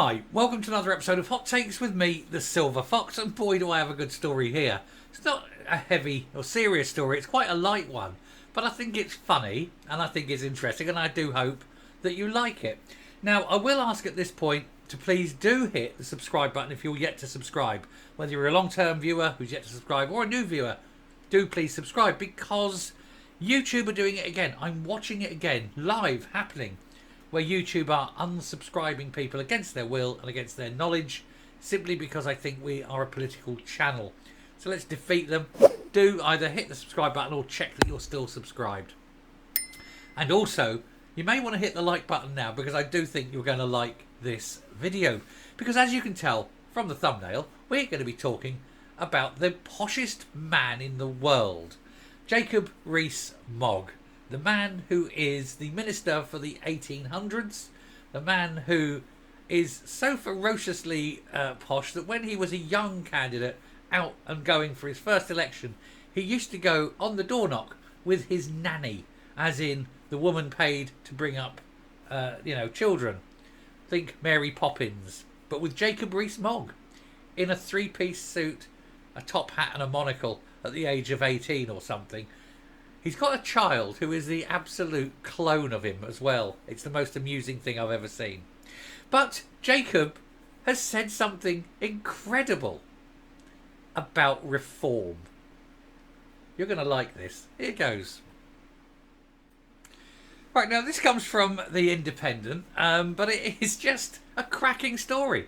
Hi, welcome to another episode of Hot Takes with me, the Silver Fox, and boy do I have a good story here. It's not a heavy or serious story, it's quite a light one, but I think it's funny and I think it's interesting and I do hope that you like it. Now, I will ask at this point to please do hit the subscribe button if you're yet to subscribe. Whether you're a long-term viewer who's yet to subscribe or a new viewer, do please subscribe because YouTube are doing it again. I'm watching it again, live, happening, where YouTube are unsubscribing people against their will and against their knowledge, simply because I think we are a political channel. So let's defeat them. Do either hit the subscribe button or check that you're still subscribed. And also, you may want to hit the like button now because I do think you're going to like this video. Because as you can tell from the thumbnail, we're going to be talking about the poshest man in the world, Jacob Rees-Mogg. The man who is the minister for the 1800s, the man who is so ferociously posh that when he was a young candidate out and going for his first election, he used to go on the door knock with his nanny, as in the woman paid to bring up, children. Think Mary Poppins, but with Jacob Rees-Mogg in a three-piece suit, a top hat and a monocle at the age of 18 or something. He's got a child who is the absolute clone of him as well. It's the most amusing thing I've ever seen. But Jacob has said something incredible about reform. You're going to like this. Here goes. Right, now this comes from The Independent, but it is just a cracking story.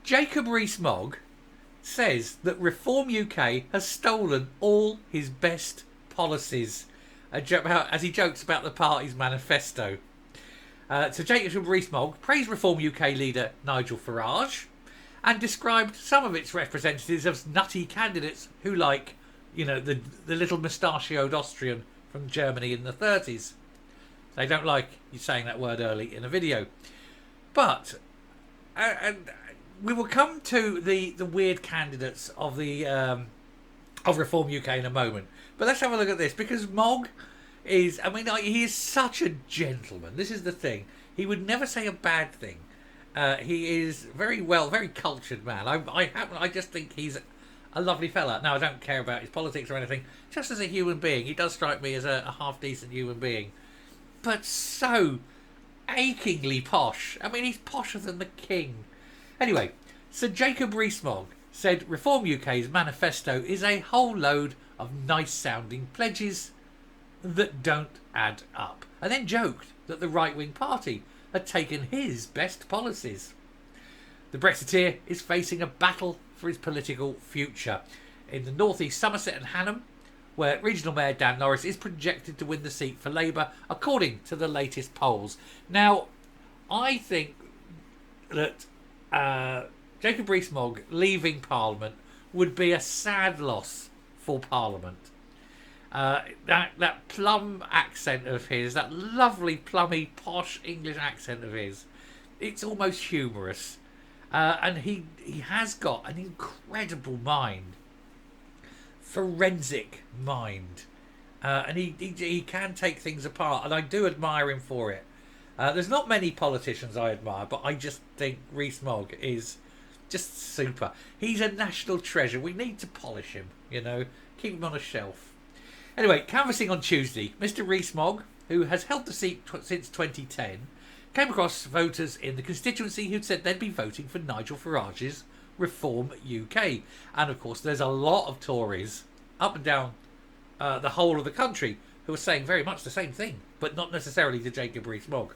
Jacob Rees-Mogg says that Reform UK has stolen all his best policies, as he jokes about the party's manifesto. So Jacob Rees-Mogg praised Reform UK leader Nigel Farage and described some of its representatives as nutty candidates who like, the little mustachioed Austrian from Germany in the 30s. They don't like you saying that word early in a video. But and we will come to the weird candidates of the of Reform UK in a moment. But let's have a look at this, because Mogg is, he is such a gentleman. This is the thing. He would never say a bad thing. He is very cultured man. I just think he's a lovely fella. Now, I don't care about his politics or anything. Just as a human being, he does strike me as a half-decent human being. But so achingly posh. He's posher than the king. Anyway, so Jacob Rees-Mogg said Reform UK's manifesto is a whole load of nice-sounding pledges that don't add up, and then joked that the right-wing party had taken his best policies. The Brexiteer is facing a battle for his political future in the North East Somerset and Hanham, where Regional Mayor Dan Norris is projected to win the seat for Labour, according to the latest polls. Now, I think that Jacob Rees-Mogg leaving Parliament would be a sad loss for Parliament. That plum accent of his, that lovely plummy posh English accent of his, it's almost humorous. And he has got an incredible mind, forensic mind, and he can take things apart, and I do admire him for it. There's not many politicians I admire, but I just think Rees-Mogg is just super. He's a national treasure. We need to polish him, keep him on a shelf. Anyway, canvassing on Tuesday, Mr. Rees-Mogg, who has held the seat since 2010, came across voters in the constituency who'd said they'd be voting for Nigel Farage's Reform UK. And of course, there's a lot of Tories up and down the whole of the country who are saying very much the same thing, but not necessarily to Jacob Rees-Mogg.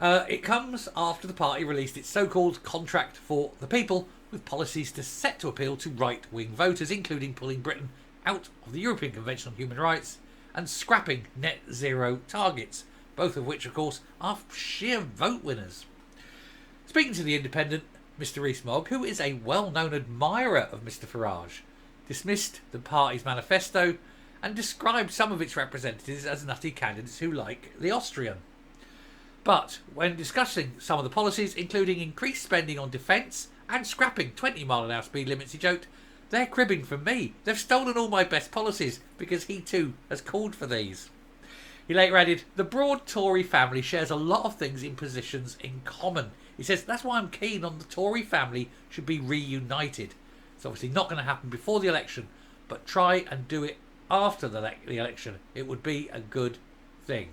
It comes after the party released its so-called Contract for the People, with policies set to appeal to right-wing voters, including pulling Britain out of the European Convention on Human Rights and scrapping net zero targets, both of which, of course, are sheer vote winners. Speaking to The Independent, Mr. Rees-Mogg, who is a well-known admirer of Mr. Farage, dismissed the party's manifesto and described some of its representatives as nutty candidates who like the Austrian. But when discussing some of the policies, including increased spending on defence and scrapping 20-mile-an-hour speed limits, he joked, "They're cribbing from me. They've stolen all my best policies," because he too has called for these. He later added, "The broad Tory family shares a lot of things in positions in common, He says, that's why I'm keen on the Tory family should be reunited. It's obviously not going to happen before the election, but try and do it after the election. It would be a good thing.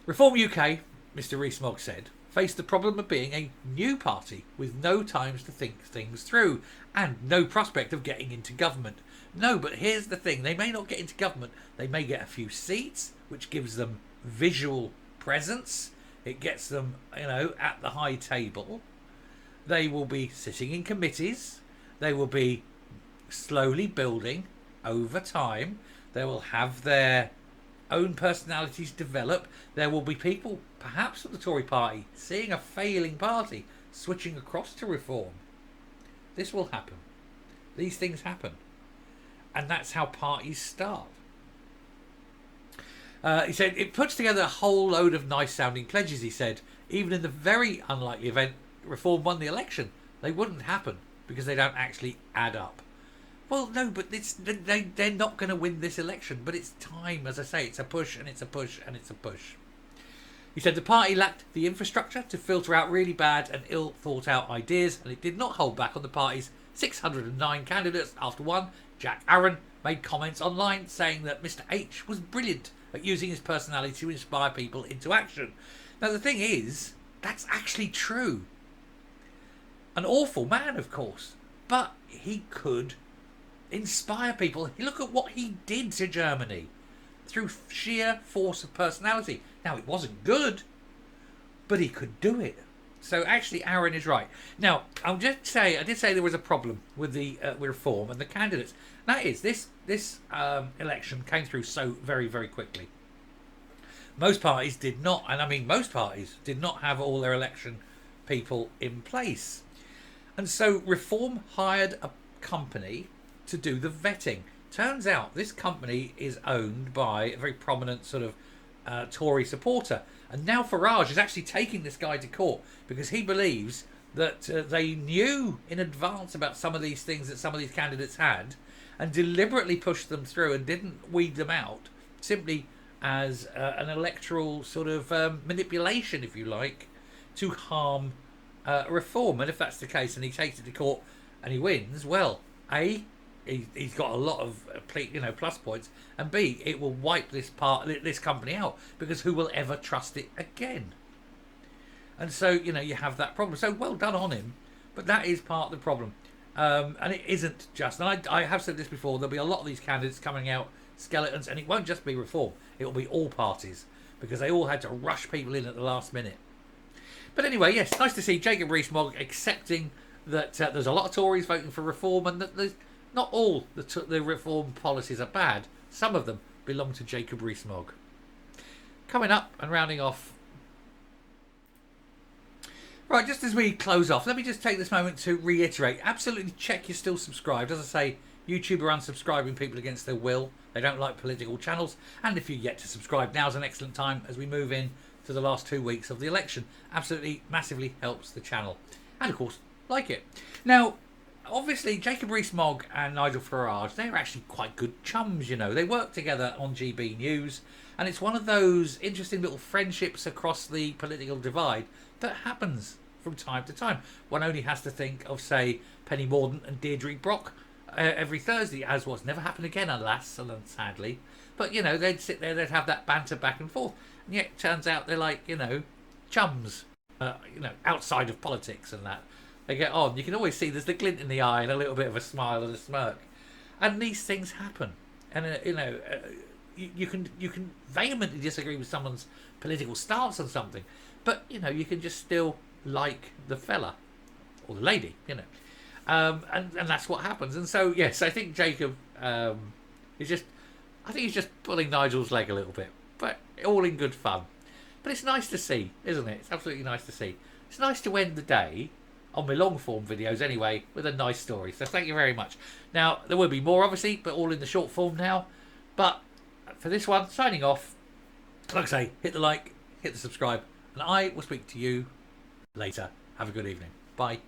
Reform UK, Mr. Rees-Mogg said, faced the problem of being a new party with no time to think things through and no prospect of getting into government. No, but here's the thing. They may not get into government. They may get a few seats, which gives them visual presence. It gets them, at the high table. They will be sitting in committees. They will be slowly building over time. They will have their own personalities develop. There will be people, perhaps at the Tory party, seeing a failing party, switching across to Reform. This will happen. These things happen. And that's how parties start. He said, it puts together a whole load of nice sounding pledges, he said. Even in the very unlikely event Reform won the election, they wouldn't happen because they don't actually add up. Well, no, but they're not going to win this election. But it's time, as I say, it's a push and it's a push and it's a push. He said the party lacked the infrastructure to filter out really bad and ill thought out ideas, and it did not hold back on the party's 609 candidates. After one, Jack Aaron made comments online saying that Mr. H was brilliant at using his personality to inspire people into action. Now, the thing is, that's actually true. An awful man, of course, but he could inspire people. Look at what he did to Germany through sheer force of personality. Now, it wasn't good, but he could do it. So actually, Aaron is right. Now, I did say there was a problem with the Reform and the candidates. That is, this election came through so very, very quickly. Most parties did not, and I mean most parties did not have all their election people in place. And so Reform hired a company to do the vetting. Turns out this company is owned by a very prominent sort of Tory supporter. And now Farage is actually taking this guy to court because he believes that they knew in advance about some of these things that some of these candidates had and deliberately pushed them through and didn't weed them out simply as an electoral sort of manipulation, if you like, to harm Reform. And if that's the case and he takes it to court and he wins, well, A, he's got a lot of plus points, and B, it will wipe this company out because who will ever trust it again? And so you have that problem. So well done on him, but that is part of the problem, and it isn't just. And I have said this before. There'll be a lot of these candidates coming out skeletons, and it won't just be Reform. It will be all parties because they all had to rush people in at the last minute. But anyway, yes, nice to see Jacob Rees-Mogg accepting that there's a lot of Tories voting for Reform and that there's not all the Reform policies are bad. Some of them belong to Jacob Rees-Mogg. Coming up and rounding off. Right, just as we close off, let me just take this moment to reiterate. Absolutely check you're still subscribed. As I say, YouTube are unsubscribing people against their will. They don't like political channels. And if you're yet to subscribe, now's an excellent time as we move in to the last 2 weeks of the election. Absolutely, massively helps the channel. And of course, like it. Now, obviously, Jacob Rees-Mogg and Nigel Farage, they're actually quite good chums, They work together on GB News, and it's one of those interesting little friendships across the political divide that happens from time to time. One only has to think of, say, Penny Mordaunt and Deirdre Brock every Thursday, as was. Never happened again, alas and sadly. But, they'd sit there, they'd have that banter back and forth. And yet it turns out they're like, chums, outside of politics and that. They get on. You can always see there's the glint in the eye and a little bit of a smile and a smirk, and these things happen. And you can vehemently disagree with someone's political stance on something, but you can just still like the fella or the lady, and that's what happens. And so yes, I think Jacob he's just pulling Nigel's leg a little bit, but all in good fun. But it's nice to see, isn't it? It's absolutely nice to see. It's nice to end the day on my long form videos anyway with a nice story, so thank you very much. Now there will be more obviously, but all in the short form now. But for this one, signing off, like I say, hit the like, hit the subscribe, and I will speak to you later. Have a good evening. Bye.